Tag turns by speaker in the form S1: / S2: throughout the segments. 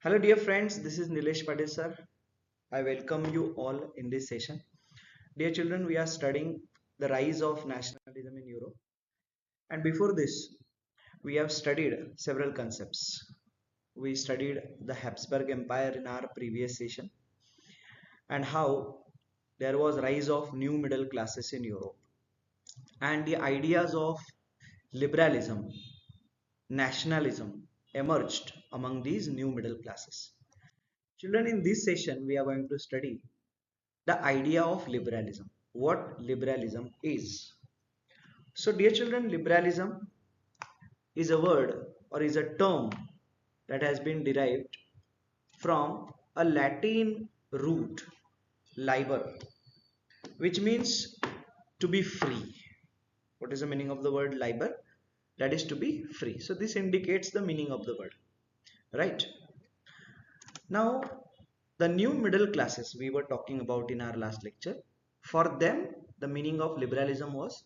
S1: Hello, dear friends. This is Nilesh Patil, sir. I welcome you all in this session. Dear children, we are studying the rise of nationalism in Europe. And before this, we have studied several concepts. We studied the Habsburg Empire in our previous session and how there was rise of new middle classes in Europe and the ideas of liberalism, nationalism emerged among these new middle classes. Children, in this session, we are going to study the idea of liberalism, what liberalism is. So dear children, liberalism is a word or is a term that has been derived from a Latin root liber, which means to be free. What is the meaning of the word liber? That is to be free. So this indicates the meaning of the word, right? Now, the new middle classes we were talking about in our last lecture, for them, the meaning of liberalism was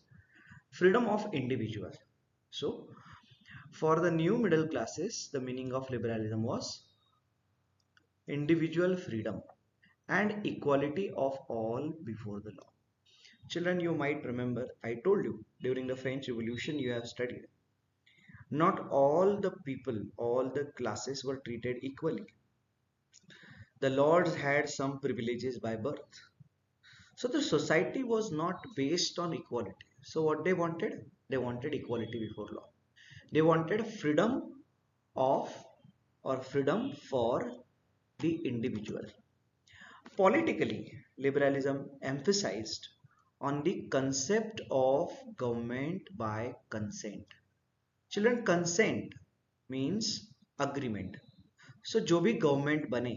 S1: freedom of individual. So, for the new middle classes, the meaning of liberalism was individual freedom and equality of all before the law. Children, you might remember I told you during the French Revolution you have studied. Not all the people, all the classes were treated equally. The lords had some privileges by birth. So the society was not based on equality. So what they wanted? They wanted equality before law. They wanted freedom of or freedom for the individual. Politically, liberalism emphasized on the concept of government by consent. Children, consent means agreement. So जो भी government बने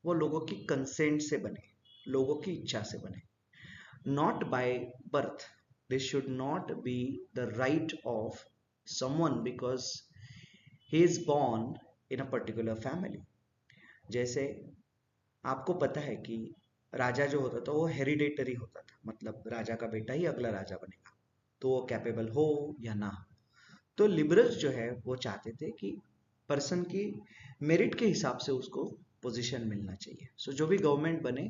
S1: वो लोगों की consent से बने, लोगों की इच्छा से बने, not by birth. This should not be the right of someone because he is born in a particular family. जैसे आपको पता है कि राजा जो होता था वो हेरिडेटरी होता था, मतलब राजा का बेटा ही अगला राजा बनेगा, तो वो कैपेबल हो या ना हो. तो लिबरल्स जो है वो चाहते थे कि पर्सन की मेरिट के हिसाब से उसको पोजीशन मिलना चाहिए. सो जो भी गवर्नमेंट बने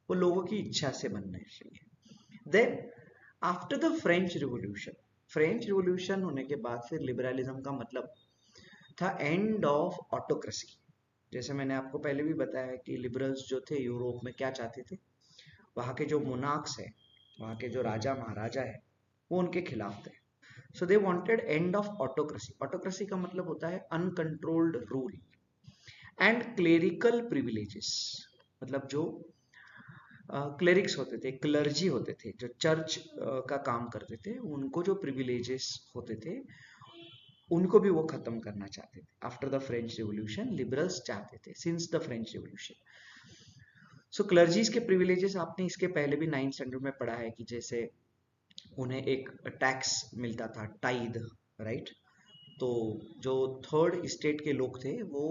S1: वो लोगों की इच्छा से बनना चाहिए. Then after the French revolution होने के बाद फिर लिबरलिज्म का मतलब था एंड ऑफ ऑटोक्रेसी. जैसे मैंने आपको पहले भी बताया कि लिबरल्स जो थे यूरोप में क्या चाहते थे, वहाँ के जो मोनार्क्स है, वहाँ के जो राजा महाराजा है, वो उनके खिलाफ थे. So they wanted end of autocracy. Autocracy का मतलब होता है uncontrolled rule and clerical privileges. मतलब जो क्लेरिक्स होते थे, क्लर्जी होते थे, जो चर्च का काम करते थे, उनको जो प्रिविलेजेस होते थे उनको भी वो खत्म करना चाहते थे. After the French revolution liberals चाहते थे, सिंस द फ्रेंच रिवोल्यूशन. सो क्लर्जीज के प्रिविलेजेस आपने इसके पहले भी 9th स्टैंडर्ड में पढ़ा है कि जैसे उन्हें एक टैक्स मिलता था, टाइद, राइट. तो जो थर्ड स्टेट के लोग थे वो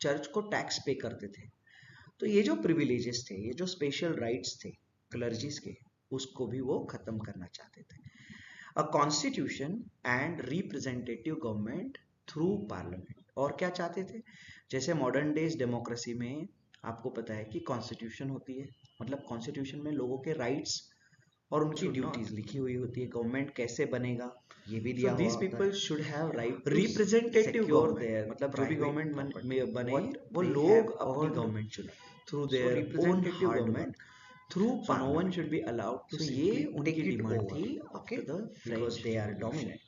S1: चर्च को टैक्स पे करते थे. तो ये जो प्रिविलेजेस थे, ये जो स्पेशल राइट्स थे क्लर्जीज के, उसको भी वो खत्म करना चाहते थे. A constitution and representative government through parliament. और क्या चाहते थे? जैसे मॉडर्न डेज डेमोक्रेसी में आपको पता है कि कॉन्स्टिट्यूशन होती है, मतलब कॉन्स्टिट्यूशन में लोगों के राइट्स और उनकी ड्यूटीज लिखी हुई होती है, गवर्नमेंट कैसे बनेगा ये भी दिया हुआ होता है. People should have right representative government, मतलब जो भी गवर्नमेंट बने वो लोग अपनी गवर्नमेंट चुने through their own government through no one should be allowed to. ये उनकी डिमांड थी after the because they are dominant.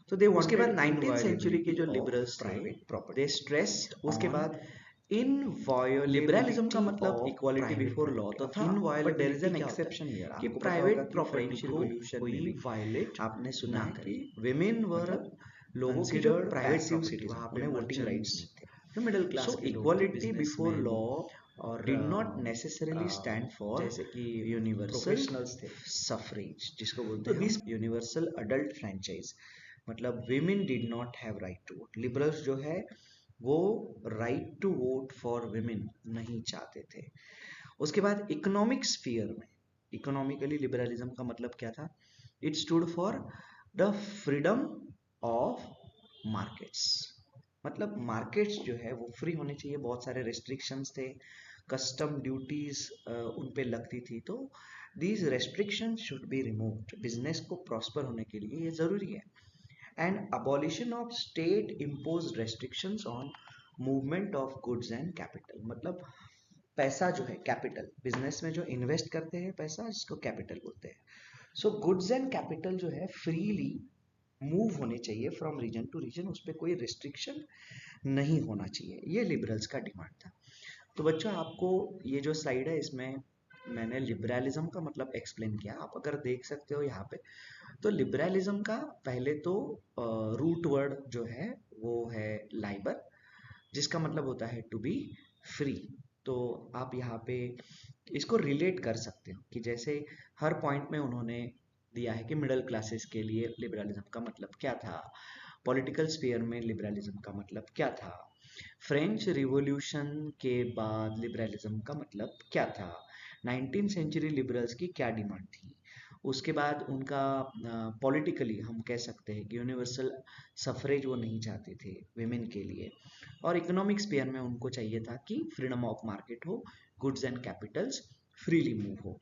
S1: तो दे उसके बाद 19th सेंचुरी के जो लिबरल्स थे दे स्ट्रेस्ड. उसके बाद लिबरलिज्म का मतलब इक्वालिटी बिफोर लॉ तो था, but there is an exception here कि प्राइवेट प्रॉपर्टी को कोई वायलेट आपने सुना है कि विमेन वर लोगों की जो प्राइवेट प्रॉपर्टी वहां पे वोटिंग राइट्स थे, जो middle class. So equality before law और did not necessarily stand for जैसे कि यूनिवर्सल सफरेज जिसको बोलते हैं यूनिवर्सल अडल्ट फ्रेंचाइज, मतलब women did not have right to vote. Liberals जो है वो right to vote for women नहीं चाहते थे. उसके बाद इकोनॉमिक स्फीयर में इकोनॉमिकली लिबरलिज्म का मतलब क्या था? It stood for the freedom of markets. मतलब मार्केट्स जो है वो फ्री होने चाहिए। बहुत सारे रेस्ट्रिक्शंस थे, कस्टम ड्यूटीज उन पे लगती थी, तो these restrictions should be removed. Business को प्रॉस्पर होने के लिए ये जरूरी है। And abolition of state impose restrictions on movement of goods and capital. मतलब पैसा जो है कैपिटल, बिजनेस में जो इन्वेस्ट करते हैं पैसा, इसको कैपिटल बोलते हैं। सो गुड्स एंड कैपिटल जो है फ्रीली मूव होने चाहिए फ्रॉम रीजन टू रीजन, उस पर कोई रिस्ट्रिक्शन नहीं होना चाहिए। ये लिबरल्स का डिमांड था। तो बच्चों आपको ये जो स्लाइड है इसमें मैंने लिबरलिज्म का मतलब एक्सप्लेन किया, आप अगर देख सकते हो यहाँ पे। तो लिबरलिज्म का पहले तो रूट वर्ड जो है वो है लाइबर, जिसका मतलब होता है टू बी फ्री। तो आप यहाँ पे इसको रिलेट कर सकते हो कि जैसे हर पॉइंट में उन्होंने दिया है कि मिडिल क्लासेस के लिए लिबरलिज्म का मतलब क्या था, पॉलिटिकल स्फीयर में लिबरलिज्म का मतलब क्या था, फ्रेंच रिवॉल्यूशन के बाद लिबरलिज्म का मतलब क्या था, 19th सेंचुरी लिबरल्स की क्या डिमांड थी, उसके बाद उनका पॉलिटिकली हम कह सकते हैं कि यूनिवर्सल सफरेज वो नहीं चाहते थे विमेन के लिए, और इकोनॉमिक स्फीयर में उनको चाहिए था कि फ्रीडम ऑफ मार्केट हो, goods and Capitals freely move हो।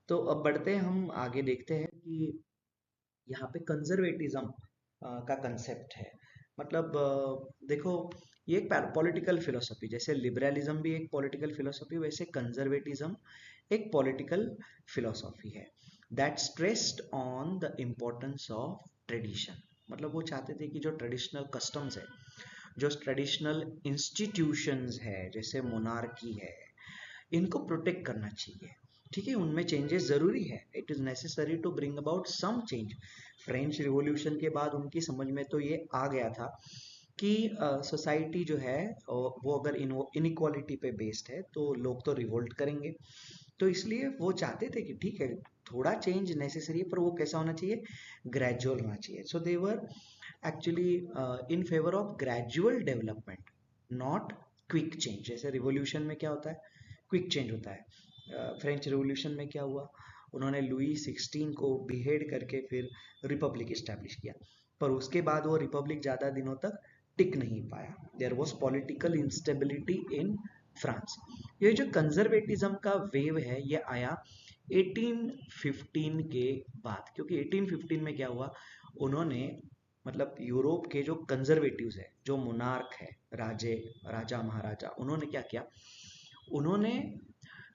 S1: तो अब बढ़ते हैं हम आगे, देखते हैं कि यहाँ पे कंजर्वेटिज्म का कंसेप्ट है। मतलब देखो ये एक पॉलिटिकल फिलोसफी, जैसे लिबरलिज्म भी एक पॉलिटिकल फिलोसफी, वैसे कंजर्वेटिज्म एक पॉलिटिकल फिलोसफी है that stressed on the importance of tradition. मतलब वो चाहते थे कि जो ट्रेडिशनल कस्टम्स है, जो ट्रेडिशनल इंस्टीट्यूशंस है, जैसे मोनार्की है, इनको प्रोटेक्ट करना चाहिए। ठीक है, उनमें चेंजेस जरूरी है, it is necessary to bring about some change. French revolution के बाद उनकी समझ में तो ये आ गया था कि सोसाइटी जो है वो अगर इनइक्वालिटी पे बेस्ड है तो लोग तो रिवोल्ट करेंगे। तो इसलिए वो चाहते थे कि ठीक है थोड़ा चेंज नेसेसरी है, पर वो कैसा होना चाहिए, ग्रेजुअल होना चाहिए। So they were actually in favour of gradual development, not quick change. जैसे रिवॉल्यूशन में क्या होता है, क्विक चेंज होता है। फ्रेंच रिवॉल्यूशन में क्या हुआ, उन्होंने लुई 16 को बिहेड करके फिर रिपब्लिक इस्टेब्लिश किया, पर उसके बाद वो रिपब्लिक ज़्यादा दिनों तक टिक नहीं पाया। There was political instability in France. ये जो कंजर्वेटिज्म का वेव है ये आया 1815 के बाद, क्योंकि 1815 में क्या हुआ, उन्होंने मतलब यूरोप के जो कंजर्वेटिव्स है, जो मोनार्क है, राजा महाराजा, उन्होंने क्या किया, उन्होंने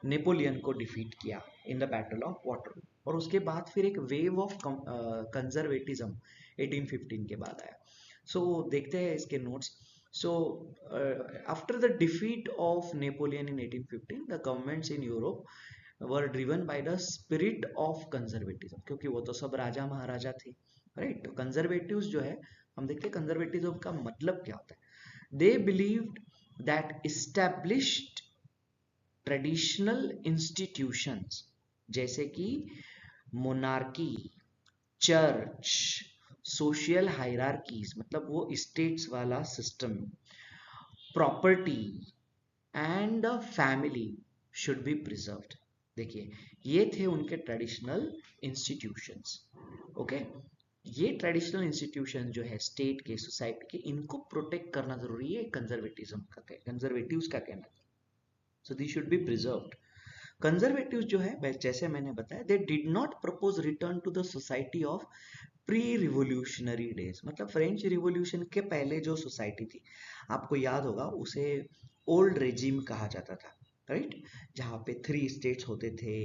S1: नेपोलियन को डिफीट किया in the battle of Waterloo. और उसके बाद फिर एक वेव ऑफ कंजर्वेटिज्म 1815 के बाद आया। सो देखते हैं इसके notes. So after the defeat of Napoleon in 1815 the governments in Europe were driven by the spirit of conservatism, क्योंकि वो तो सब राजा महाराजा थे, राइट। तो कंजर्वेटिव्स जो है, हम देखते हैं कंजर्वेटिज्म का मतलब क्या होता है। They believed that established traditional institutions जैसे कि मोनार्की, चर्च, सोशल हायरार्कीज, मतलब वो स्टेट्स वाला system, property and family should be preserved. देखिए ये थे उनके ट्रेडिशनल इंस्टीट्यूशंस। ओके, ये ट्रेडिशनल इंस्टीट्यूशन जो है स्टेट के, सोसाइटी के, इनको प्रोटेक्ट करना जरूरी है, कंजर्वेटिज्म का, कंजर्वेटिव्स का कहना है। So they should be preserved. Conservative जो है, जैसे मैंने बताया, they did not propose return to the society of pre revolutionary days. मतलब फ्रेंच रिवोल्यूशन के पहले जो सोसाइटी थी, आपको याद होगा, उसे ओल्ड रेजिम कहा जाता था, राइट। जहाँ पे 3 स्टेट्स होते थे,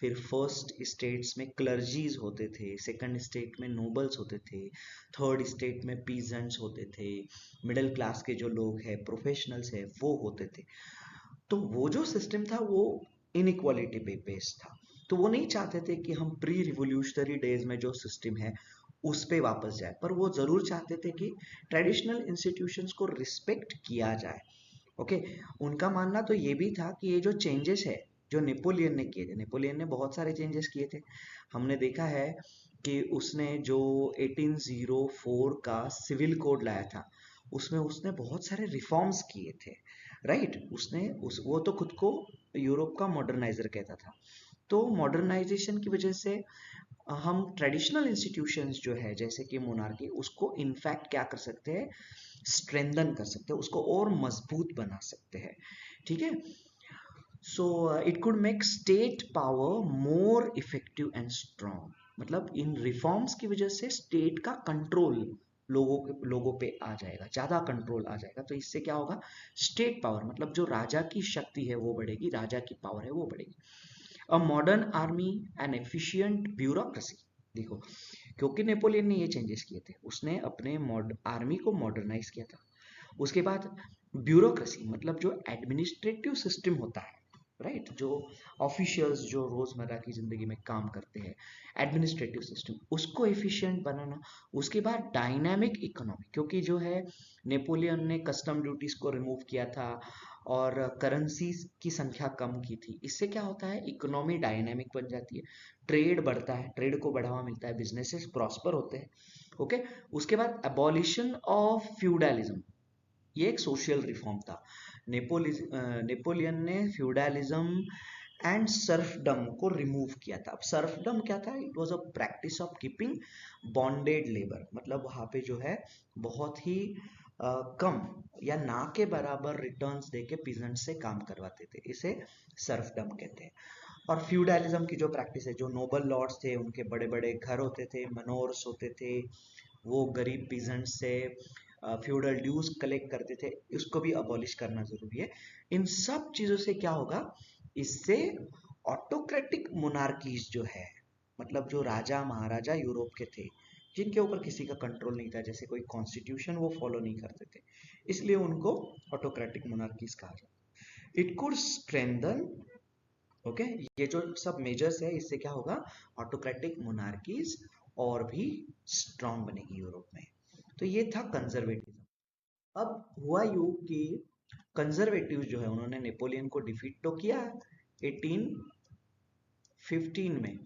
S1: फिर फर्स्ट स्टेट्स में क्लर्जीज होते थे, सेकंड स्टेट में नोबल्स होते थे, थर्ड स्टेट में पीजेंट्स होते थे, मिडिल क्लास के जो लोग हैं, प्रोफेशनल्स हैं, वो होते थे। तो वो जो सिस्टम था वो इनइक्वालिटी पे बेस्ड था। तो वो नहीं चाहते थे कि हम प्री रिवोल्यूशनरी डेज में जो सिस्टम है उस पे वापस जाए, पर वो जरूर चाहते थे कि ट्रेडिशनल इंस्टीट्यूशंस को रिस्पेक्ट किया जाए। ओके, उनका मानना तो ये भी था कि ये जो चेंजेस है जो नेपोलियन ने किए थे, नेपोलियन ने बहुत सारे चेंजेस किए थे। हमने देखा है कि उसने जो 1804 का सिविल कोड लाया था, उसमें उसने बहुत सारे रिफॉर्म्स किए थे, राइट। उसने वो तो खुद को यूरोप का मॉडर्नाइजर कहता था। तो मॉडर्नाइजेशन की वजह से हम ट्रेडिशनल इंस्टीट्यूशंस जो है जैसे कि मोनार्की, उसको इनफैक्ट क्या कर सकते हैं, स्ट्रेंथन कर सकते हैं, उसको और मजबूत बना सकते हैं। ठीक है, so it could make state power more effective and strong. मतलब इन रिफॉर्म्स की वजह से स्टेट का कंट्रोल लोगों पे आ जाएगा, ज्यादा कंट्रोल आ जाएगा। तो इससे क्या होगा, स्टेट पावर मतलब जो राजा की शक्ति है वो बढ़ेगी, राजा की पावर है वो बढ़ेगी। A modern army and efficient bureaucracy. देखो, क्योंकि नेपोलियन ने ये चेंजेस किए थे, उसने अपने आर्मी को मॉडर्नाइज किया था। उसके बाद ब्यूरोक्रेसी मतलब जो एडमिनिस्ट्रेटिव सिस्टम होता है, राइट, जो ऑफिशियल्स जो रोजमर्रा की जिंदगी में काम करते हैं, एडमिनिस्ट्रेटिव सिस्टम, उसको एफिशिएंट बनाना। उसके बाद डायनामिक इकोनॉमी, क्योंकि जो है नेपोलियन ने कस्टम ड्यूटीज को रिमूव किया था और करेंसी की संख्या कम की थी। इससे क्या होता है, इकोनॉमी डायनामिक बन जाती है, ट्रेड बढ़ता है, ट्रेड को बढ़ावा मिलता है, बिजनेसेस प्रॉस्पर होते हैं। ओके, उसके बाद अबॉलिशन ऑफ फ्यूडलिज्म, ये एक सोशल रिफॉर्म था। नेपोलियन ने फ्यूडलिज्म एंड सर्फडम को रिमूव किया था। अब सर्फडम क्या था, it was a practice of keeping bonded labour, मतलब वहां पे जो है बहुत ही कम या ना के बराबर रिटर्न्स देके पीजेंट से काम करवाते थे, इसे सर्फडम कहते हैं। और फ्यूडलिज्म की जो प्रैक्टिस है, जो नोबल लॉर्ड्स थे उनके बड़े बड़े घर होते थे, मनोर्स होते थे, वो गरीब पीजेंट से फ्यूडल ड्यूज कलेक्ट करते थे, उसको भी अबॉलिश करना जरूरी है। इन सब चीजों से क्या होगा, इससे ऑटोक्रेटिक मोनार्कीज जो है, मतलब जो राजा महाराजा यूरोप के थे जिनके ऊपर किसी का कंट्रोल नहीं था, जैसे कोई कॉन्स्टिट्यूशन वो फॉलो नहीं करते थे, इसलिए उनको ऑटोक्रेटिक मोनार्कीज कहा जाता। इट कुड स्ट्रेंथन, ओके, ये जो सब मेजर्स है इससे क्या होगा, ऑटोक्रेटिक मोनार्कीज और भी स्ट्रांग बनेगी यूरोप में। तो ये था कंजर्वेटिज्म। अब हुआ यूं कि कंजर्वेटिव जो है उन्होंने नेपोलियन को डिफीट तो किया 1815 में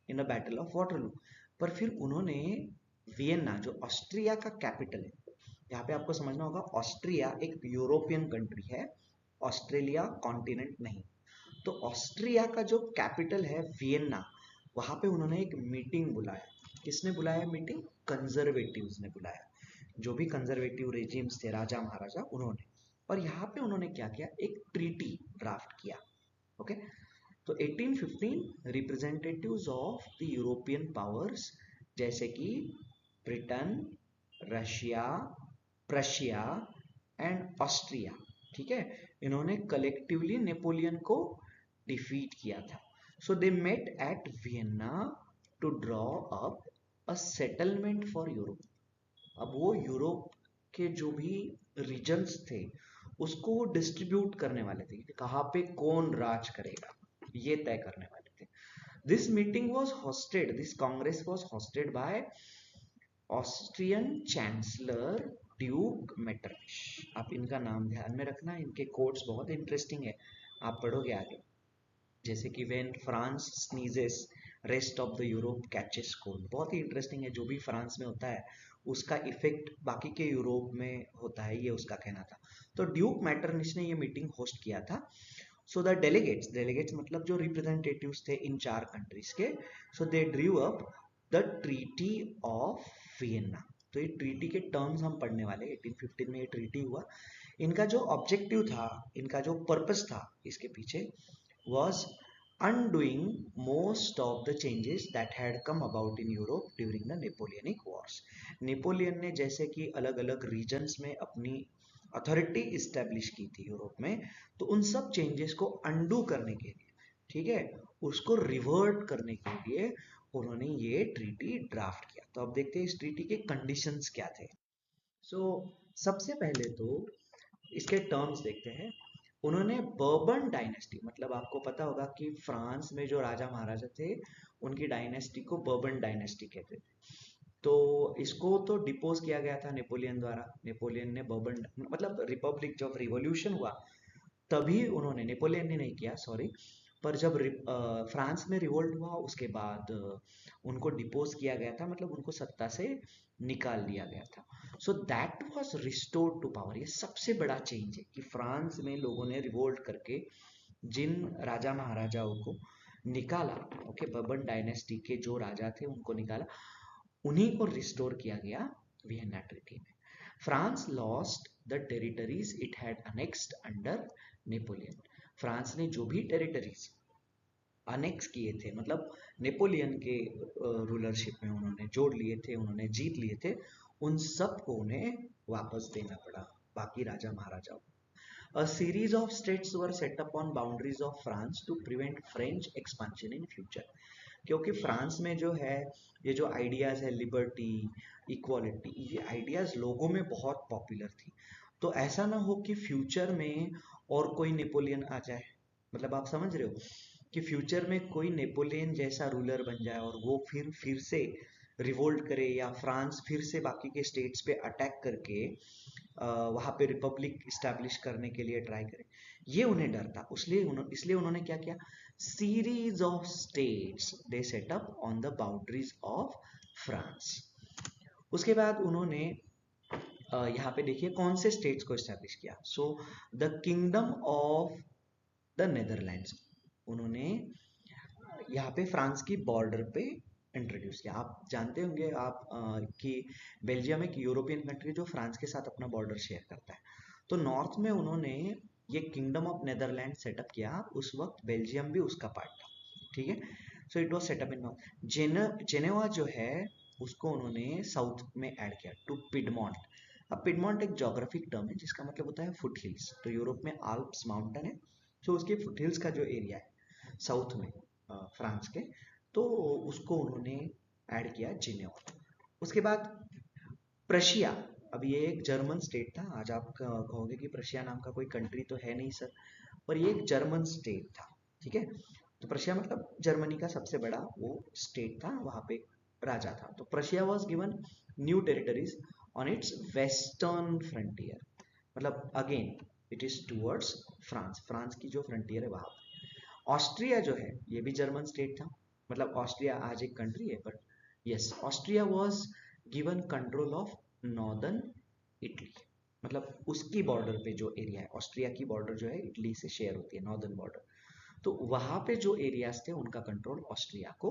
S1: इन अ बैटल ऑफ वाटरलू, पर फिर उन्होंने वियना, जो ऑस्ट्रिया का कैपिटल है, यहाँ पे आपको समझना होगा ऑस्ट्रिया एक यूरोपियन कंट्री है, ऑस्ट्रेलिया कॉन्टिनेंट नहीं। तो ऑस्ट्रिया का जो कैपिटल है वियना, वहां पे उन्होंने एक मीटिंग बुलाया। किसने बुलाया मीटिंग, कंजर्वेटिव्स ने बुलाया, जो भी कंजर्वेटिव रेजिम्स थे, राजा महाराजा, उन्होंने। और यहाँ पे उन्होंने क्या किया, एक ट्रीटी ड्राफ्ट किया। ओके, तो 1815 representatives of the European powers जैसे कि Britain, Russia, Prussia and Austria, ठीक है, इन्होंने कलेक्टिवली नेपोलियन को डिफीट किया था। So they met at Vienna to draw up a settlement for Europe. अब वो यूरोप के जो भी रीजन्स थे उसको वो डिस्ट्रीब्यूट करने वाले थे, कहाँ पे कौन राज करेगा ये तय करने वाले थे। This meeting was hosted, this congress was hosted by Austrian chancellor duke Metternich. आप इनका नाम ध्यान में रखना, इनके कोट्स बहुत इंटरेस्टिंग है, आप पढ़ोगे आगे। जैसे कि when France sneezes rest of the Europe catches cold, बहुत ही इंटरेस्टिंग है, जो भी फ्रांस में होता है उसका इफेक्ट बाकी के यूरोप में होता है, ये उसका कहना था। तो ड्यूक मैटरनिच ने ये मीटिंग होस्ट किया था। सो द डेलीगेट्स, डेलीगेट्स मतलब जो रिप्रेजेंटेटिव्स थे इन चार कंट्रीज के, so they drew up the treaty of Vienna. तो ये ट्रीटी के टर्म्स हम पढ़ने वाले, 1815 में ये ट्रीटी हुआ। इनका जो ऑब्जेक्टिव था, इनका जो पर्पस था इसके पीछे, was undoing most of the changes that had come about in Europe during the Napoleonic Wars. Napoleon ने जैसे कि अलग अलग रीजन्स में अपनी अथॉरिटी इस्टेब्लिश की थी यूरोप में, तो उन सब चेंजेस को अंडू करने के लिए, ठीक है, उसको रिवर्ट करने के लिए उन्होंने ये ट्रीटी ड्राफ्ट किया। तो अब देखते हैं इस ट्रीटी के कंडीशंस क्या थे। सबसे पहले तो इसके टर्म्स देखते हैं। उन्होंने बर्बन डायनेस्टी, मतलब आपको पता होगा कि फ्रांस में जो राजा महाराजा थे उनकी डायनेस्टी को बर्बन डायनेस्टी कहते थे। तो इसको तो डिपोज किया गया था नेपोलियन द्वारा। नेपोलियन ने बर्बन मतलब रिपब्लिक जब रिवॉल्यूशन हुआ तभी उन्होंने, नेपोलियन ने नहीं किया सॉरी, पर जब फ्रांस में रिवोल्ट हुआ उसके बाद उनको डिपोज किया गया था, मतलब उनको सत्ता से निकाल दिया गया था। So that was restored to power. ये सबसे बड़ा चेंज है कि फ्रांस में लोगों ने रिवोल्ट करके जिन राजा महाराजाओं को निकाला, ओके, बर्बन डायनेस्टी के जो राजा थे उनको निकाला, उन्हीं को रिस्टोर किया गया वियना ट्रीटी में। France lost the territories it had annexed under Napoleon. France ने जो भी टेरिटरीज अनेक्स किए थे, मतलब नेपोलियन के रूलरशिप में उन्होंने जोड़ लिए थे, उन्होंने जीत लिए थे, उन सब को उन्हें वापस देना पड़ा बाकी राजा महाराजाओं को। A series of states were set up on boundaries of France to prevent French expansion in future. क्योंकि फ्रांस में जो है ये जो आइडियाज है लिबर्टी, इक्वालिटी, ये आइडियाज लोगों में बहुत पॉपुलर थी। तो ऐसा ना हो कि फ्यूचर में और कोई नेपोलियन आ जाए, मतलब आप समझ रहे हो कि फ्यूचर में कोई नेपोलियन जैसा रूलर बन जाए और वो फिर से रिवोल्ट करे, या फ्रांस फिर से बाकी के स्टेट्स पे अटैक करके वहाँ पे रिपब्लिक इस्टेब्लिश करने के लिए ट्राई करें, ये उन्हें डर था। इसलिए उन्होंने क्या किया, series of states they set up on the boundaries of France. उसके बाद उन्होंने यहाँ पे देखिए कौन से स्टेट्स को इस्टेब्लिश किया। So the kingdom of the Netherlands उन्होंने यहाँ पे फ्रांस की बॉर्डर पे इंट्रोड्यूस किया। आप जानते होंगे आप कि बेल्जियम एक यूरोपियन कंट्री जो फ्रांस के साथ अपना बॉर्डर शेयर करता है। तो नॉर्थ में उन्होंने ये किंगडम ऑफ नेदरलैंड सेटअप किया, उस वक्त बेल्जियम भी उसका पार्ट था, ठीक है। So it was setup in north. Geneva जो है उसको उन्होंने साउथ में ऐड किया टू पिडमॉन्ट। अब पिडमॉन्ट एक जोग्राफिक टर्म है जिसका मतलब होता है फुट हिल्स। तो यूरोप में आल्प्स माउंटेन है, तो उसके फुट हिल्स का जो एरिया है साउथ में फ्रांस के, तो उसको उन्होंने ऐड किया जिनेवा। उसके बाद प्रशिया, अब ये एक जर्मन स्टेट था। आज आप कहोगे कि प्रशिया नाम का कोई कंट्री तो है नहीं सर, पर ये एक जर्मन स्टेट था, ठीक है। तो प्रशिया मतलब जर्मनी का सबसे बड़ा वो स्टेट था, वहां पे राजा था। तो Prussia was given new territories on its western frontier, मतलब again it is towards France, France की जो फ्रंटियर है वहां। ऑस्ट्रिया जो है ये भी जर्मन स्टेट था, मतलब ऑस्ट्रिया आज एक कंट्री है, but yes, Austria was given control of northern Italy, मतलब उसकी बॉर्डर पे जो एरिया है, ऑस्ट्रिया की बॉर्डर जो है इटली से शेयर होती है, नॉर्दर्न बॉर्डर। तो वहां पे जो एरियाज थे उनका कंट्रोल ऑस्ट्रिया को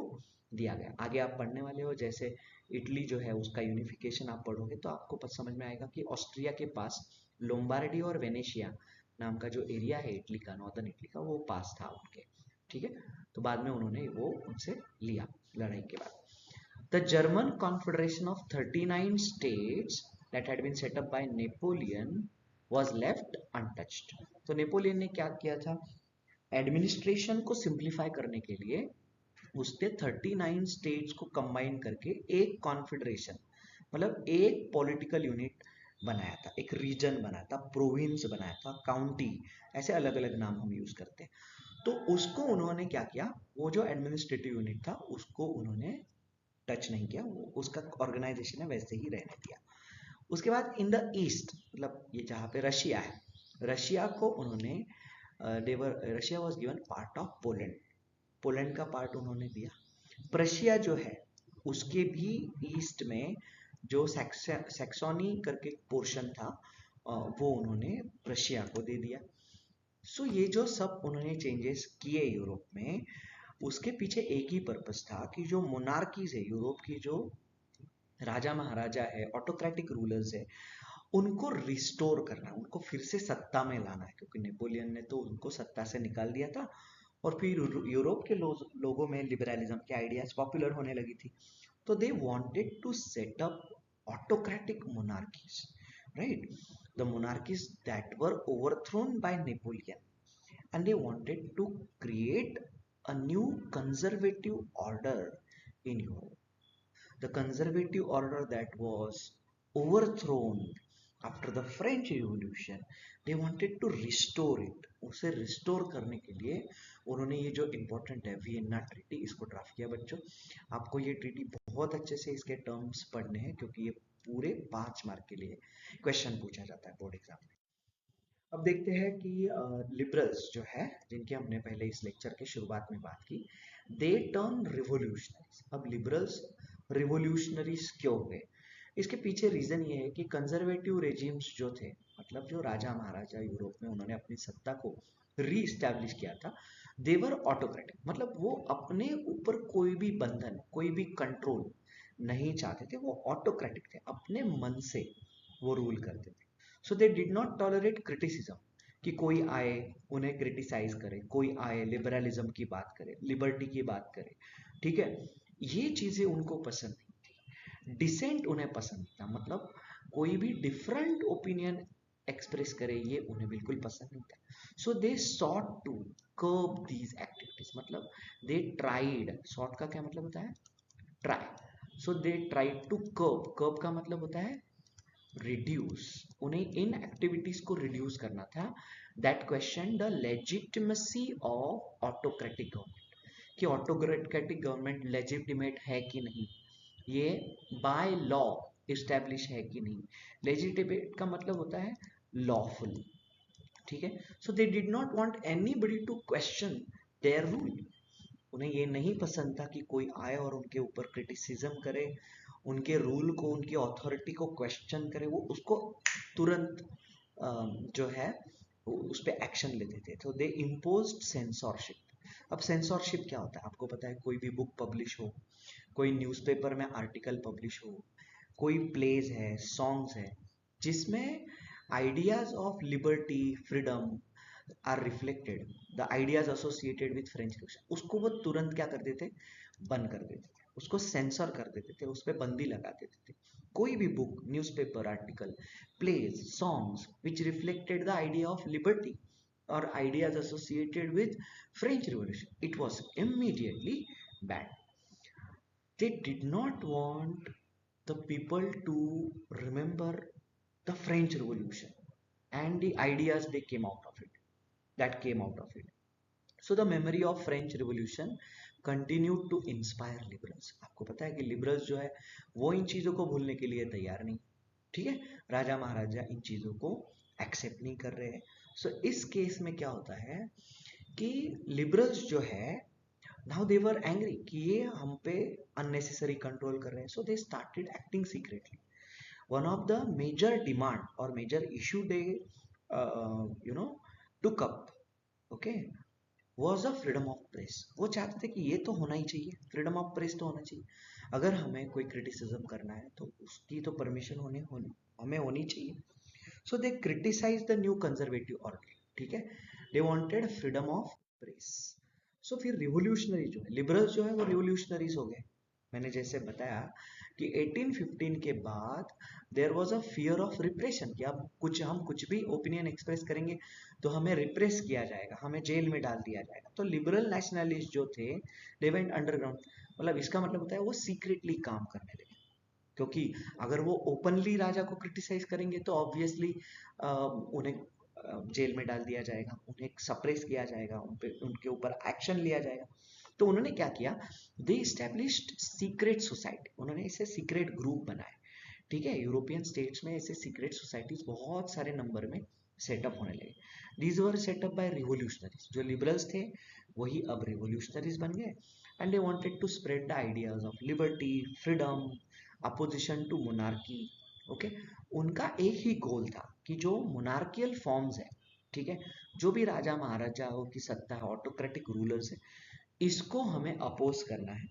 S1: दिया गया। आगे आप पढ़ने वाले हो, जैसे इटली जो है उसका यूनिफिकेशन आप पढ़ोगे तो आपको समझ में आएगा कि ऑस्ट्रिया के पास लोम्बार्डी और वेनेशिया नाम का जो एरिया है इटली का, नॉर्दर्न इटली का, वो पास था उनके, ठीक है। तो बाद में उन्होंने वो उनसे लिया लड़ाई के बाद। The German Confederation of 39 states that had been set up by Napoleon was left untouched. तो नेपोलियन ने क्या किया था, एडमिनिस्ट्रेशन को सिंप्लीफाई करने के लिए उसने 39 स्टेट्स को कंबाइन करके एक कॉन्फेडरेशन, मतलब एक पॉलिटिकल यूनिट बनाया था, एक रीजन बनाया था, प्रोविंस बनाया था, काउंटी, ऐसे अलग अलग नाम हम यूज करते हैं। तो उसको उन्होंने क्या किया, वो जो एडमिनिस्ट्रेटिव यूनिट था उसको उन्होंने टच नहीं किया, वो उसका ऑर्गेनाइजेशन है वैसे ही रहने दिया। उसके बाद इन द ईस्ट, मतलब ये जहाँ पे रशिया है, रशिया को उन्होंने Russia was given part of Poland, Poland का पार्ट उन्होंने दिया। प्रशिया जो है उसके भी ईस्ट में जो सैक्सोनी करके पोर्शन था वो उन्होंने प्रशिया को दे दिया। सो ये जो सब उन्होंने चेंजेस किए यूरोप में, उसके पीछे एक ही पर्पस था कि जो मोनार्कीज है यूरोप की, जो राजा महाराजा है, ऑटोक्रेटिक रूलर्स है, उनको रिस्टोर करना है, उनको फिर से सत्ता में लाना है, क्योंकि नेपोलियन ने तो उनको सत्ता से निकाल दिया था और फिर यूरोप के लोगों में लिबरलिज्म के आइडियाज पॉपुलर होने लगी थी। तो they wanted to set up autocratic monarchies, right? The monarchies that were overthrown by Napoleon, and they wanted to create a new conservative order in Europe. The conservative order that was overthrown after the French Revolution, they wanted to restore it. उसे restore करने के लिए उन्होंने ये जो important है Vienna treaty, इसको draft किया। बच्चों आपको ये ट्रीटी बहुत अच्छे से इसके टर्म्स पढ़ने हैं, क्योंकि ये पूरे 5 मार्क के लिए क्वेश्चन पूछा जाता है बोर्ड एग्जाम में। अब देखते हैं कि लिबरल्स जो है, जिनकी हमने पहले इस लेक्चर के शुरुआत में बात की, दे टर्न रिवोल्यूशनरीज। अब लिबरल्स रिवोल्यूशनरीज क्यों हुए, इसके पीछे रीजन ये है कि कंजर्वेटिव रेजिम्स जो थे, मतलब जो राजा महाराजा यूरोप में, उन्होंने अपनी सत्ता को री स्टैब्लिश किया था, देवर ऑटोक्रेटिक, मतलब वो अपने ऊपर कोई भी बंधन, कोई भी कंट्रोल नहीं चाहते थे, वो ऑटोक्रेटिक थे, अपने मन से वो रूल करते थे। So they did not tolerate criticism, कि कोई आए उन्हें क्रिटिसाइज करे, कोई आए लिबरलिज्म की बात करे, लिबर्टी की बात करे, ठीक है, ये चीजें उनको पसंद नहीं थी। डिसेंट उन्हें पसंद था, मतलब कोई भी डिफरेंट ओपिनियन एक्सप्रेस करे ये उन्हें बिल्कुल पसंद नहीं था। So they sought to curb these activities, मतलब दे ट्राइड, सॉट का क्या मतलब होता है, try, so they tried to curb, curb का मतलब होता है रिड्यूस, उन्हें इन एक्टिविटीज को रिड्यूस करना था, that question the legitimacy of autocratic government, कि ऑटोक्रेटिक गवर्नमेंट लेजिटिमेट है कि नहीं, ये बाय लॉ इस्टेब्लिश है कि नहीं। लेजिटिमेट का मतलब होता है लॉफुल, ठीक है। So they did not want anybody to question their rule, उन्हें ये नहीं पसंद था कि कोई आए और उनके ऊपर क्रिटिसिज्म करे, उनके रूल को, उनकी अथॉरिटी को क्वेश्चन करे, वो उसको तुरंत जो है उस पर एक्शन लेते थे। तो दे इम्पोज्ड सेंसरशिप। अब सेंसरशिप क्या होता है आपको पता है, कोई भी बुक पब्लिश हो, कोई न्यूज़पेपर में आर्टिकल पब्लिश हो, कोई प्लेज है, सॉन्ग्स है, जिसमें ideas of liberty, freedom are reflected, the ideas associated with French revolution, उसको वो तुरंत क्या कर देते, बंद कर देते थे, उसको सेंसर कर देते थे, उस पर बंदी लगा देते थे। कोई भी book, newspaper article, plays, songs which reflected the idea of liberty or ideas associated with French Revolution, it was immediately banned. They did not want the people to remember the French Revolution and the ideas they came out of it, that came out of it. So the memory of French Revolution continued to inspire liberals. आपको पता है कि liberals जो है वो इन चीज़ों को भूलने के लिए तैयार नहीं, ठीक है, राजा महाराजा इन चीज़ों को एक्सेप्ट नहीं कर रहे हैं। सो इस केस में क्या होता है कि liberals जो है नाउ दे वर एंग्री कि ये हम पे अननेसेसरी कंट्रोल कर रहे हैं, so they started acting secretly. One of the major demand और major issue they took up, okay, was the freedom of press. वो चाहते थे कि ये तो होना ही चाहिए, फ्रीडम ऑफ प्रेस तो होना चाहिए, अगर हमें कोई क्रिटिसिज्म करना है तो उसकी तो परमिशन हमें होनी चाहिए। So they criticise the new conservative order, ठीक है, they wanted freedom of press. So फिर रिवोल्यूशनरी जो है, लिबरल्स जो है वो रिवोल्यूशनरीज हो गए। मैंने जैसे बताया कि 1815 के बाद there was a fear of repression, कि अब हम कुछ भी ओपिनियन एक्सप्रेस करेंगे तो हमें रिप्रेस किया जाएगा, हमें जेल में डाल दिया जाएगा। तो लिबरल नेशनलिस्ट जो थे दे वेंट अंडरग्राउंड, मतलब इसका मतलब होता है वो सीक्रेटली काम करने लगे, क्योंकि अगर वो ओपनली राजा को क्रिटिसाइज करेंगे तो ऑब्वियसली उन्हें जेल में डाल दिया जाएगा, उन्हें सप्रेस किया जाएगा, उनके ऊपर एक्शन लिया जाएगा। तो उन्होंने क्या किया, दे इस्टेब्लिश्ड सीक्रेट सोसाइटी, उन्होंने इसे सीक्रेट ग्रुप बनाए, ठीक है। यूरोपियन स्टेट्स में ऐसे सीक्रेट सोसाइटीज बहुत सारे नंबर में सेटअप होने लगे। These were setup by revolutionaries, जो लिबरल्स थे वही अब रिवोल्यूशनरीज बन गए, and they wanted to spread the ideas of liberty, freedom, opposition to monarchy, okay. उनका एक ही गोल था कि जो मोनार्कियल फॉर्म्स है, ठीक है, जो भी राजा महाराजाओं की सत्ता है, ऑटोक्रेटिक रूलर्स है, इसको हमें अपोज करना है,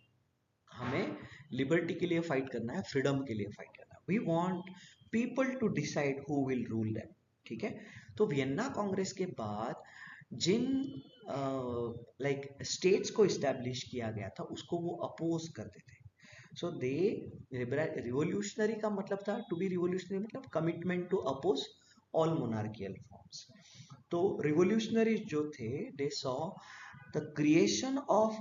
S1: हमें लिबर्टी के लिए फाइट करना है, फ्रीडम के लिए फाइट करना है, we want people to decide who will rule them, ठीक है। तो वियन्ना कांग्रेस के बाद जिन लाइक स्टेट्स को इस्टेब्लिश किया गया था उसको वो अपोज करते थे। सो दे, रिवोल्यूशनरी का मतलब था, टू बी रिवोल्यूशनरी मतलब commitment to oppose all monarchical forms. तो रिवोल्यूशनरी जो थे they saw the creation of